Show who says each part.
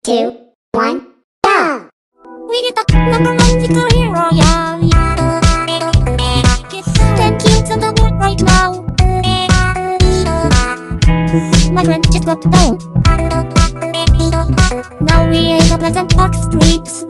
Speaker 1: two, one, go!
Speaker 2: We get the number one musical hero, yeah, yeah. It's 10 kids on the world right now. My friend just got down. Now we ain't a pleasant park streets.